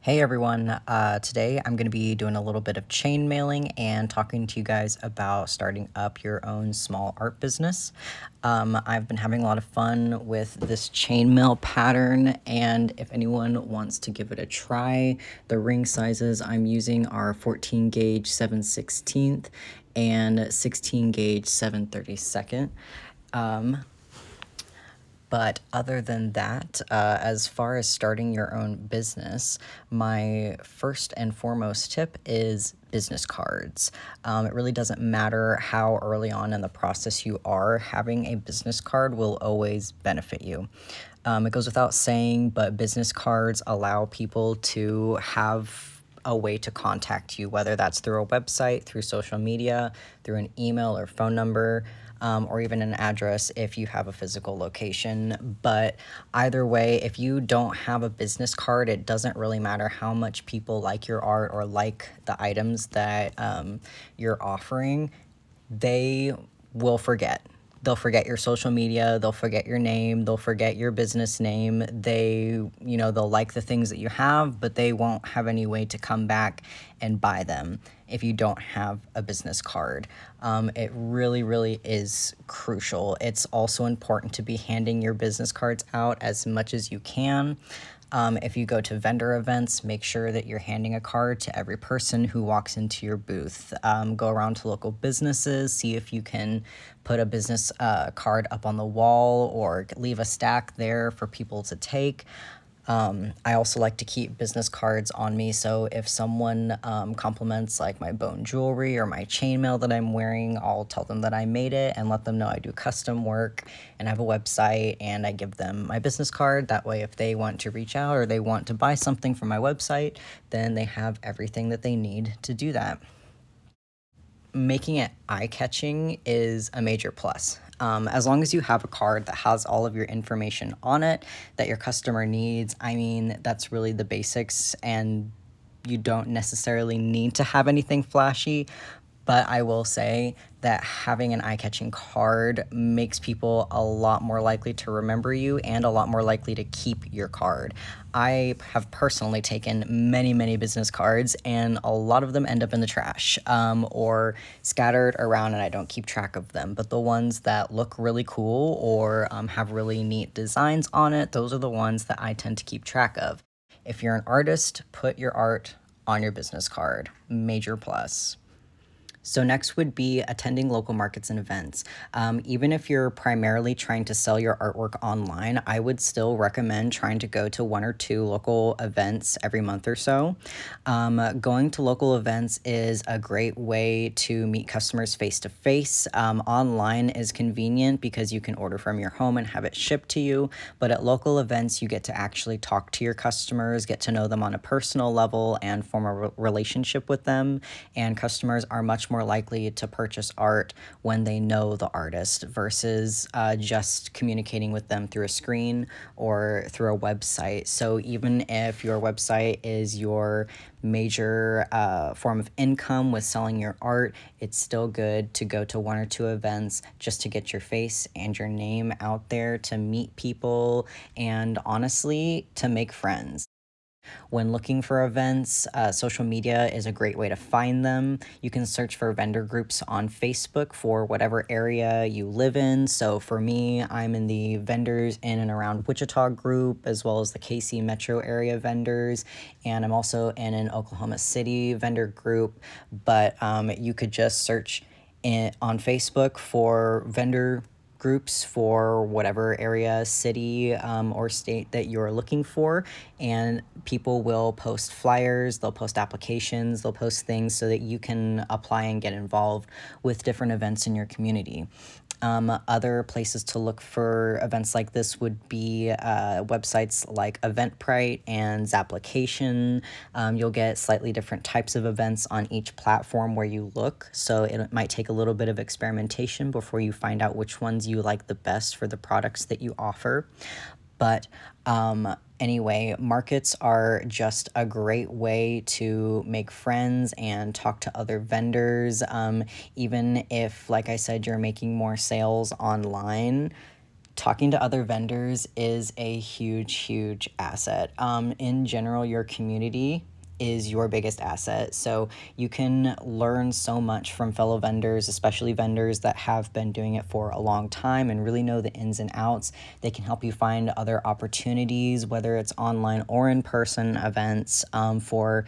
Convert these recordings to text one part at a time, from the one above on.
Hey everyone, today I'm going to be doing a little bit of chain mailing and talking to you guys about starting up your own small art business. I've been having a lot of fun with this chainmail pattern, and if anyone wants to give it a try, the ring sizes I'm using are 14 gauge 7/16 and 16 gauge 7/32. But other than that, as far as starting your own business, my first and foremost tip is business cards. It really doesn't matter how early on in the process you are, having a business card will always benefit you. It goes without saying, but business cards allow people to have a way to contact you, whether that's through a website, through social media, through an email or phone number, or even an address if you have a physical location. But either way, if you don't have a business card, it doesn't really matter how much people like your art or like the items that you're offering, they will forget. They'll forget your social media, they'll forget your name, they'll forget your business name. They'll like the things that you have, but they won't have any way to come back and buy them if you don't have a business card. It really, really is crucial. It's also important to be handing your business cards out as much as you can. If you go to vendor events, make sure that you're handing a card to every person who walks into your booth. Go around to local businesses, see if you can put a business card up on the wall or leave a stack there for people to take. I also like to keep business cards on me, so if someone compliments like my bone jewelry or my chainmail that I'm wearing, I'll tell them that I made it and let them know I do custom work and have a website, and I give them my business card. That way, if they want to reach out or they want to buy something from my website, then they have everything that they need to do that. Making it eye-catching is a major plus. As long as you have a card that has all of your information on it that your customer needs, I mean, that's really the basics, and you don't necessarily need to have anything flashy. But I will say that having an eye-catching card makes people a lot more likely to remember you and a lot more likely to keep your card. I have personally taken many, many business cards, and a lot of them end up in the trash or scattered around, and I don't keep track of them. But the ones that look really cool or have really neat designs on it, those are the ones that I tend to keep track of. If you're an artist, put your art on your business card. Major plus. So next would be attending local markets and events. Even if you're primarily trying to sell your artwork online, I would still recommend trying to go to one or two local events every month or so. Going to local events is a great way to meet customers face to face. Online is convenient because you can order from your home and have it shipped to you, but at local events, you get to actually talk to your customers, get to know them on a personal level, and form a relationship with them, and customers are much more likely to purchase art when they know the artist versus just communicating with them through a screen or through a website. So even if your website is your major form of income with selling your art, it's still good to go to one or two events just to get your face and your name out there, to meet people, and honestly, to make friends. When looking for events, social media is a great way to find them. You can search for vendor groups on Facebook for whatever area you live in. So for me, I'm in the vendors in and around Wichita group, as well as the KC metro area vendors. And I'm also in an Oklahoma City vendor group. But you could just search on Facebook for vendor groups for whatever area, city, or state that you're looking for, and people will post flyers, they'll post applications, they'll post things so that you can apply and get involved with different events in your community. Other places to look for events like this would be websites like Eventbrite and Zapplication. You'll get slightly different types of events on each platform where you look, so it might take a little bit of experimentation before you find out which ones you like the best for the products that you offer. But anyway, markets are just a great way to make friends and talk to other vendors. Even if, like I said, you're making more sales online, Talking to other vendors is a huge, huge asset. In general, your community is your biggest asset. So you can learn so much from fellow vendors, especially vendors that have been doing it for a long time and really know the ins and outs. They can help you find other opportunities, whether it's online or in-person events, for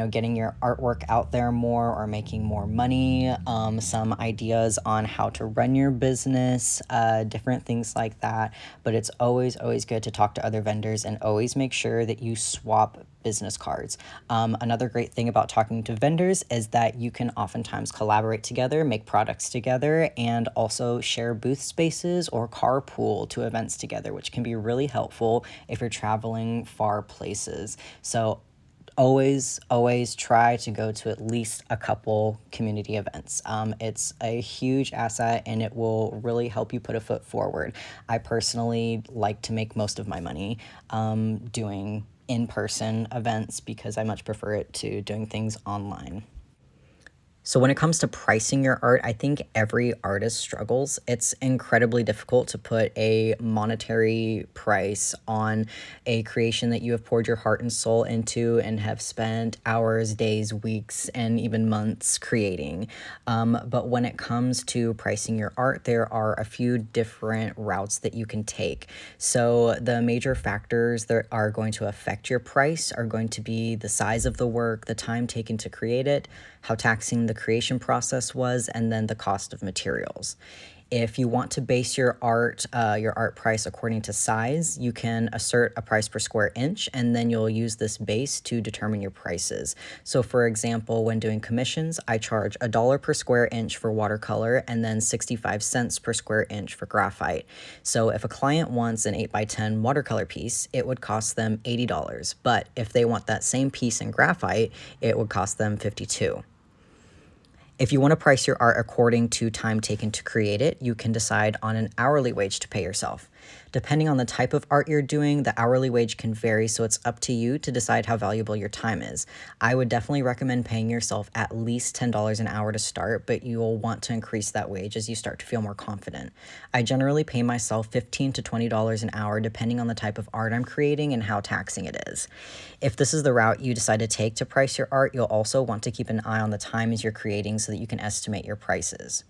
getting your artwork out there more or making more money, some ideas on how to run your business, different things like that. But it's always, always good to talk to other vendors and always make sure that you swap business cards. Another great thing about talking to vendors is that you can oftentimes collaborate together, make products together, and also share booth spaces or carpool to events together, which can be really helpful if you're traveling far places. So always, always try to go to at least a couple community events. It's a huge asset and it will really help you put a foot forward. I personally like to make most of my money doing in-person events because I much prefer it to doing things online. So when it comes to pricing your art, I think every artist struggles. It's incredibly difficult to put a monetary price on a creation that you have poured your heart and soul into and have spent hours, days, weeks, and even months creating. But when it comes to pricing your art, there are a few different routes that you can take. So the major factors that are going to affect your price are going to be the size of the work, the time taken to create it, how taxing the creation process was, and then the cost of materials. If you want to base your art price according to size, you can assert a price per square inch, and then you'll use this base to determine your prices. So for example, when doing commissions, I charge $1 per square inch for watercolor and then 65 cents per square inch for graphite. So if a client wants an 8x10 watercolor piece, it would cost them $80. But if they want that same piece in graphite, it would cost them $52. If you want to price your art according to time taken to create it, you can decide on an hourly wage to pay yourself. Depending on the type of art you're doing, the hourly wage can vary, so it's up to you to decide how valuable your time is. I would definitely recommend paying yourself at least $10 an hour to start, but you'll want to increase that wage as you start to feel more confident. I generally pay myself $15 to $20 an hour depending on the type of art I'm creating and how taxing it is. If this is the route you decide to take to price your art, you'll also want to keep an eye on the time as you're creating so that you can estimate your prices.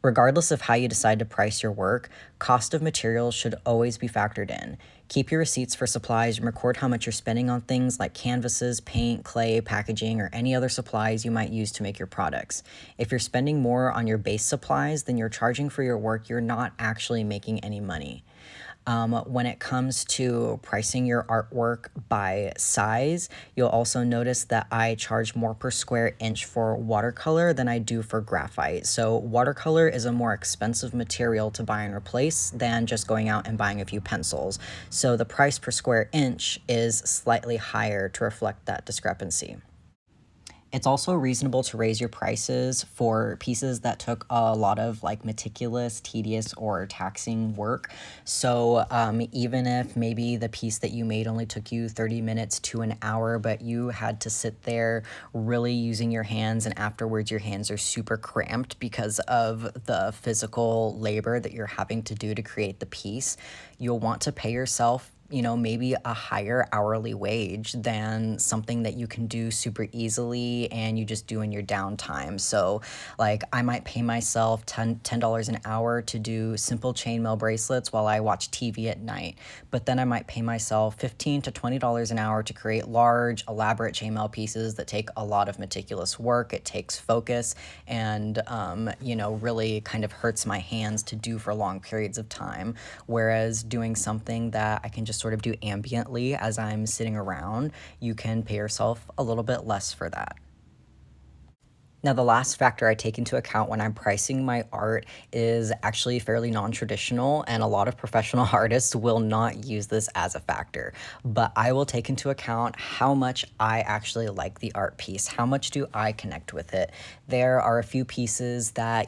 Regardless of how you decide to price your work, cost of materials should always be factored in. Keep your receipts for supplies and record how much you're spending on things like canvases, paint, clay, packaging, or any other supplies you might use to make your products. If you're spending more on your base supplies than you're charging for your work, you're not actually making any money. When it comes to pricing your artwork by size, you'll also notice that I charge more per square inch for watercolor than I do for graphite. So watercolor is a more expensive material to buy and replace than just going out and buying a few pencils. So the price per square inch is slightly higher to reflect that discrepancy. It's also reasonable to raise your prices for pieces that took a lot of meticulous, tedious, or taxing work. So even if maybe the piece that you made only took you 30 minutes to an hour, but you had to sit there really using your hands, and afterwards your hands are super cramped because of the physical labor that you're having to do to create the piece, you'll want to pay yourself maybe a higher hourly wage than something that you can do super easily and you just do in your downtime. So I might pay myself $10 an hour to do simple chainmail bracelets while I watch TV at night. But then I might pay myself $15 to $20 an hour to create large, elaborate chainmail pieces that take a lot of meticulous work. It takes focus and, really kind of hurts my hands to do for long periods of time. Whereas doing something that I can just sort of do ambiently as I'm sitting around, you can pay yourself a little bit less for that. Now, the last factor I take into account when I'm pricing my art is actually fairly non-traditional, and a lot of professional artists will not use this as a factor. But I will take into account how much I actually like the art piece. How much do I connect with it? There are a few pieces that,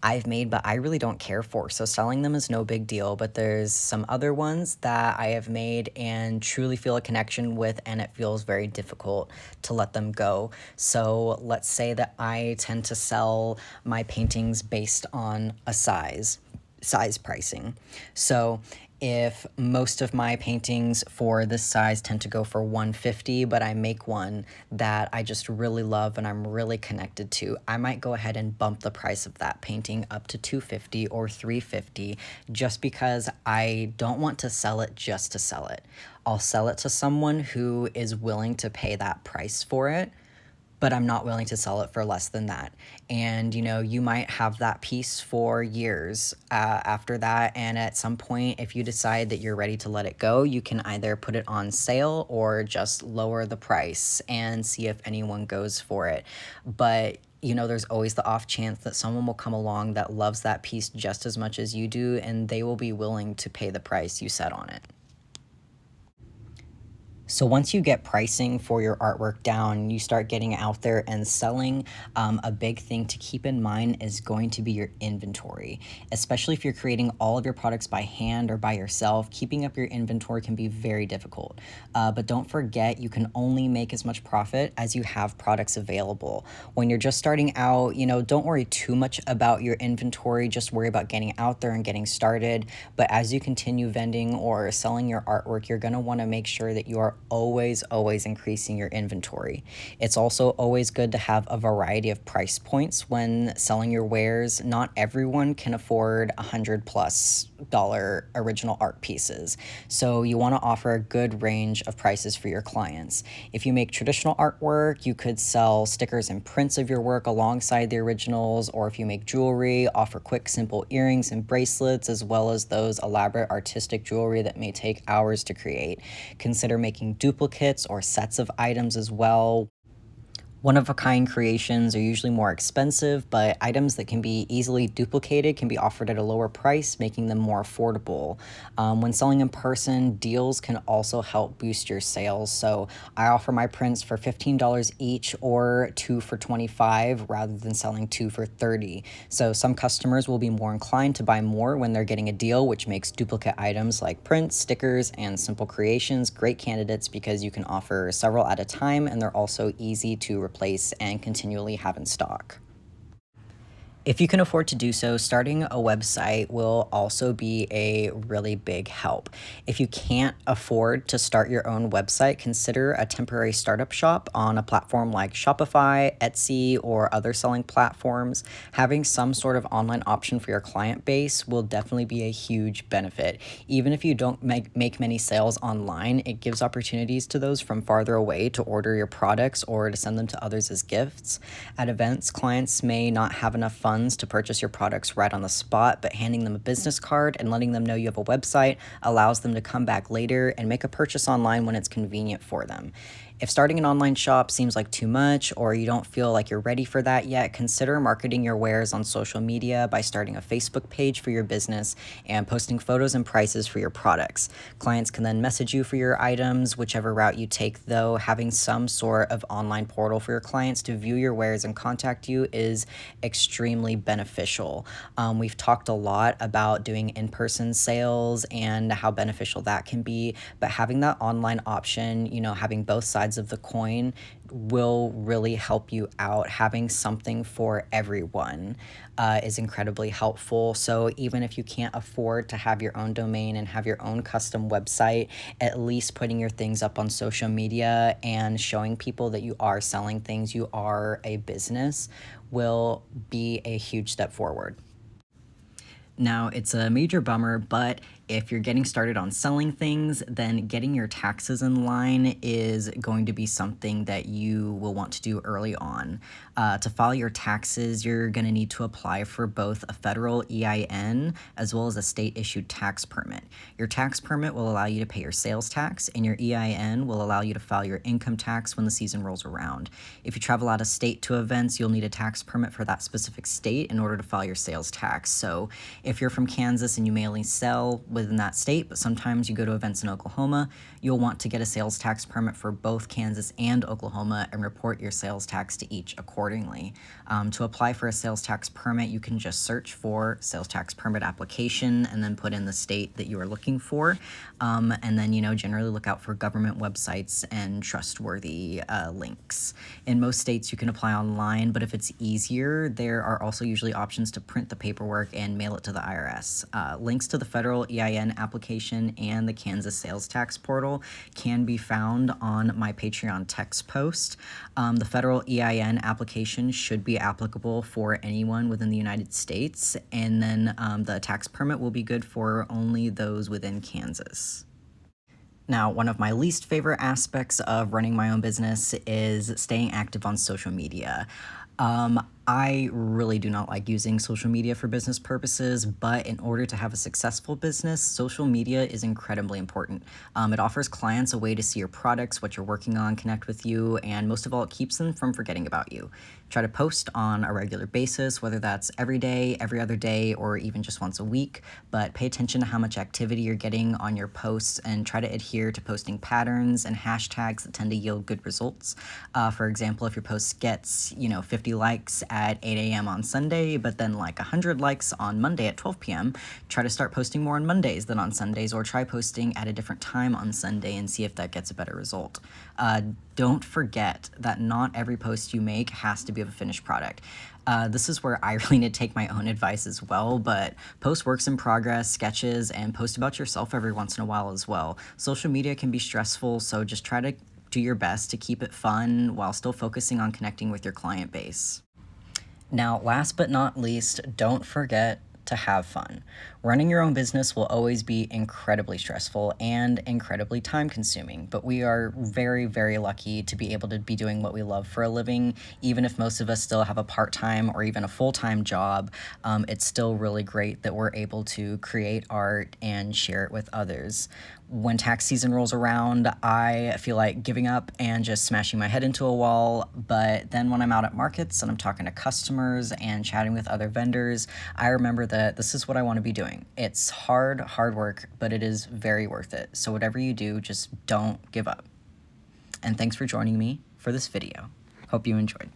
I've made, but I really don't care for. So selling them is no big deal. But there's some other ones that I have made and truly feel a connection with, and it feels very difficult to let them go. So let's say that I tend to sell my paintings based on a size. size pricing. So if most of my paintings for this size tend to go for 150, but I make one that I just really love and I'm really connected to, I might go ahead and bump the price of that painting up to 250 or 350 just because I don't want to sell it just to sell it. I'll sell it to someone who is willing to pay that price for it, but I'm not willing to sell it for less than that. And you might have that piece for years after that. And at some point, if you decide that you're ready to let it go, you can either put it on sale or just lower the price and see if anyone goes for it. But there's always the off chance that someone will come along that loves that piece just as much as you do, and they will be willing to pay the price you set on it. So once you get pricing for your artwork down, you start getting out there and selling. A big thing to keep in mind is going to be your inventory, especially if you're creating all of your products by hand or by yourself. Keeping up your inventory can be very difficult, but don't forget you can only make as much profit as you have products available. When you're just starting out, don't worry too much about your inventory, just worry about getting out there and getting started. But as you continue vending or selling your artwork, you're gonna wanna make sure that you are always increasing your inventory. It's also always good to have a variety of price points when selling your wares. Not everyone can afford $100+ original art pieces, so you want to offer a good range of prices for your clients. If you make traditional artwork, you could sell stickers and prints of your work alongside the originals, or if you make jewelry, offer quick simple earrings and bracelets, as well as those elaborate artistic jewelry that may take hours to create. Consider making duplicates or sets of items as well. One-of-a-kind creations are usually more expensive, but items that can be easily duplicated can be offered at a lower price, making them more affordable. When selling in person, deals can also help boost your sales. So I offer my prints for $15 each or 2 for $25 rather than selling 2 for $30. So some customers will be more inclined to buy more when they're getting a deal, which makes duplicate items like prints, stickers, and simple creations great candidates because you can offer several at a time, and they're also easy to replace and continually have in stock. If you can afford to do so, starting a website will also be a really big help. If you can't afford to start your own website, consider a temporary startup shop on a platform like Shopify, Etsy, or other selling platforms. Having some sort of online option for your client base will definitely be a huge benefit. Even if you don't make many sales online, it gives opportunities to those from farther away to order your products or to send them to others as gifts. At events, clients may not have enough funds to purchase your products right on the spot, but handing them a business card and letting them know you have a website allows them to come back later and make a purchase online when it's convenient for them. If starting an online shop seems like too much or you don't feel like you're ready for that yet, consider marketing your wares on social media by starting a Facebook page for your business and posting photos and prices for your products. Clients can then message you for your items, whichever route you take, though. Having some sort of online portal for your clients to view your wares and contact you is extremely beneficial. We've talked a lot about doing in-person sales and how beneficial that can be, but having that online option, having both sides of the coin will really help you out. Having something for everyone is incredibly helpful. So even if you can't afford to have your own domain and have your own custom website, at least putting your things up on social media and showing people that you are selling things, you are a business, will be a huge step forward. Now, it's a major bummer, but if you're getting started on selling things, then getting your taxes in line is going to be something that you will want to do early on. To file your taxes, you're going to need to apply for both a federal EIN as well as a state-issued tax permit. Your tax permit will allow you to pay your sales tax, and your EIN will allow you to file your income tax when the season rolls around. If you travel out of state to events, you'll need a tax permit for that specific state in order to file your sales tax. So if you're from Kansas and you mainly sell within that state, but sometimes you go to events in Oklahoma, you'll want to get a sales tax permit for both Kansas and Oklahoma and report your sales tax to each accordingly. To apply for a sales tax permit, you can just search for sales tax permit application and then put in the state that you are looking for. And then, generally look out for government websites and trustworthy links. In most states, you can apply online, but if it's easier, there are also usually options to print the paperwork and mail it to the IRS. Links to the federal EIN application and the Kansas sales tax portal can be found on my Patreon text post. The federal EIN application should be applicable for anyone within the United States, and then the tax permit will be good for only those within Kansas. Now, one of my least favorite aspects of running my own business is staying active on social media. I really do not like using social media for business purposes, but in order to have a successful business, social media is incredibly important. It offers clients a way to see your products, what you're working on, connect with you, and most of all, it keeps them from forgetting about you. Try to post on a regular basis, whether that's every day, every other day, or even just once a week, but pay attention to how much activity you're getting on your posts and try to adhere to posting patterns and hashtags that tend to yield good results. For example, if your post gets, 50 likes at 8 a.m. on Sunday, but then like 100 likes on Monday at 12 p.m., try to start posting more on Mondays than on Sundays, or try posting at a different time on Sunday and see if that gets a better result. Don't forget that not every post you make has to be of a finished product. This is where I really need to take my own advice as well, but post works in progress, sketches, and post about yourself every once in a while as well. Social media can be stressful, so just try to do your best to keep it fun while still focusing on connecting with your client base. Now, last but not least, don't forget to have fun. Running your own business will always be incredibly stressful and incredibly time consuming, but we are very, very lucky to be able to be doing what we love for a living. Even if most of us still have a part-time or even a full-time job, it's still really great that we're able to create art and share it with others. When tax season rolls around, I feel like giving up and just smashing my head into a wall, but then when I'm out at markets and I'm talking to customers and chatting with other vendors, I remember that this is what I want to be doing. It's hard work, but it is very worth it. So whatever you do, just don't give up. And thanks for joining me for this video. Hope you enjoyed.